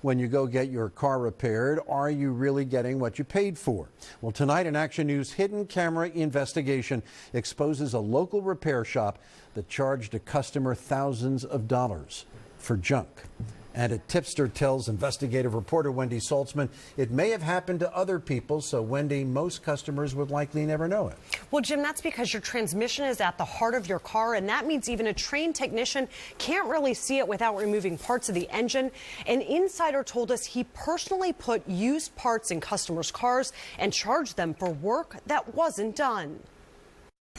When you go get your car repaired, are you really getting what you paid for? Well, tonight, an Action News hidden camera investigation exposes a local repair shop that charged a customer thousands of dollars for junk. And a tipster tells investigative reporter Wendy Saltzman it may have happened to other people, so Wendy, most customers would likely never know it. Well, Jim, that's because your transmission is at the heart of your car, and that means even a trained technician can't really see it without removing parts of the engine. An insider told us he personally put used parts in customers' cars and charged them for work that wasn't done.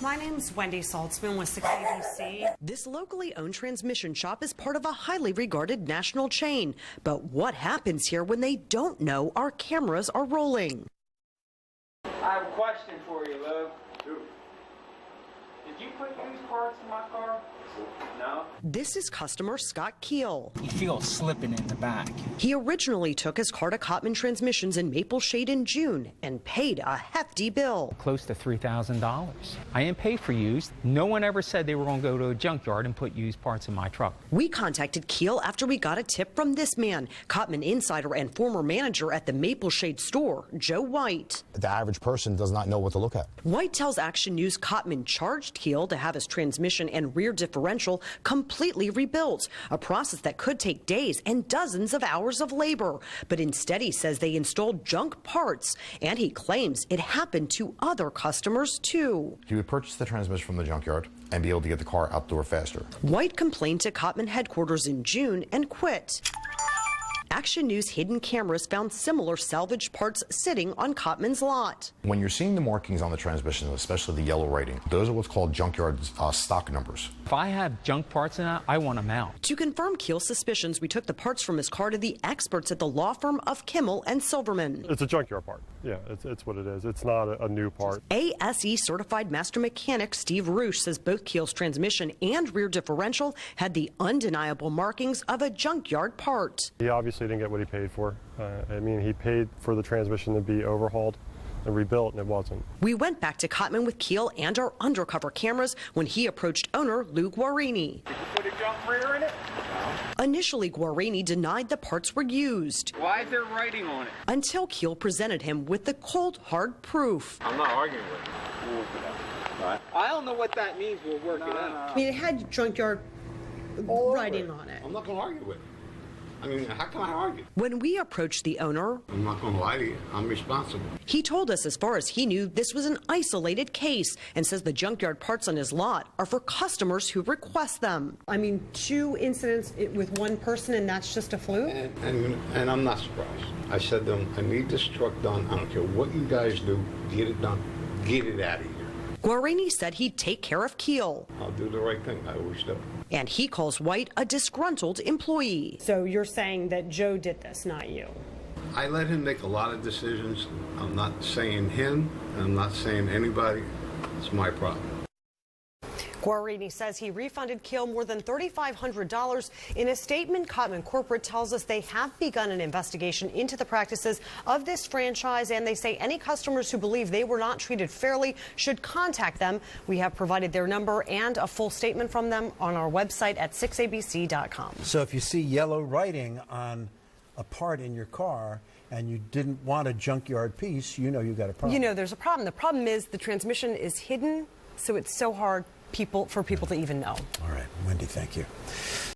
My name's Wendy Saltzman with 6 ABC. This locally owned transmission shop is part of a highly regarded national chain. But what happens here when they don't know our cameras are rolling? I have a question for you, Lou. Did you put used parts in my car? No. This is customer Scott Keel. You feel slipping in the back. He originally took his car to Cotman Transmissions in Maple Shade in June and paid a hefty bill. Close to $3,000. I didn't pay for used. No one ever said they were going to go to a junkyard and put used parts in my truck. We contacted Keel after we got a tip from this man, Cotman insider and former manager at the Maple Shade store, Joe White. The average person does not know what to look at. White tells Action News Cotman charged Keel to have his transmission and rear differential completely rebuilt, a process that could take days and dozens of hours of labor. But instead, he says they installed junk parts, and he claims it happened to other customers too. He would purchase the transmission from the junkyard and be able to get the car out the door faster. White complained to Cotman headquarters in June and quit. Action News hidden cameras found similar salvaged parts sitting on Cotman's lot. When you're seeing the markings on the transmission, especially the yellow writing, those are what's called junkyard stock numbers. If I have junk parts in that, I want them out. To confirm Keel's suspicions, we took the parts from his car to the experts at the law firm of Kimmel and Silverman. It's a junkyard part. Yeah, it's what it is. It's not a new part. ASE certified master mechanic Steve Roosh says both Keel's transmission and rear differential had the undeniable markings of a junkyard part. He obviously didn't get what he paid for. I mean, he paid for the transmission to be overhauled and rebuilt, and it wasn't. We went back to Cotman with Keel and our undercover cameras when he approached owner Lou Guarini. Did you put a junk rear in it? Initially, Guarini denied the parts were used. Why is there writing on it? Until Keel presented him with the cold, hard proof. I'm not arguing with you. We'll work it out. Right. I don't know what that means. We'll work it out. I mean, it had junkyard writing on it. I'm not going to argue with it. I mean, how can I argue? When we approached the owner, I'm not going to lie to you. I'm responsible. He told us as far as he knew, this was an isolated case and says the junkyard parts on his lot are for customers who request them. I mean, 2 incidents with one person and that's just a fluke? And I'm not surprised. I said to them, I need this truck done. I don't care what you guys do. Get it done. Get it out of here. Guarini said he'd take care of Keel. I'll do the right thing. I always do. And he calls White a disgruntled employee. So you're saying that Joe did this, not you? I let him make a lot of decisions. I'm not saying him, and I'm not saying anybody. It's my problem. Guarini says he refunded Keel more than $3,500. In a statement, Cotman Corporate tells us they have begun an investigation into the practices of this franchise, and they say any customers who believe they were not treated fairly should contact them. We have provided their number and a full statement from them on our website at 6abc.com. So if you see yellow writing on a part in your car and you didn't want a junkyard piece, you know you got a problem. You know there's a problem. The problem is the transmission is hidden, so it's so hard for people to even know. All right, Wendy, thank you.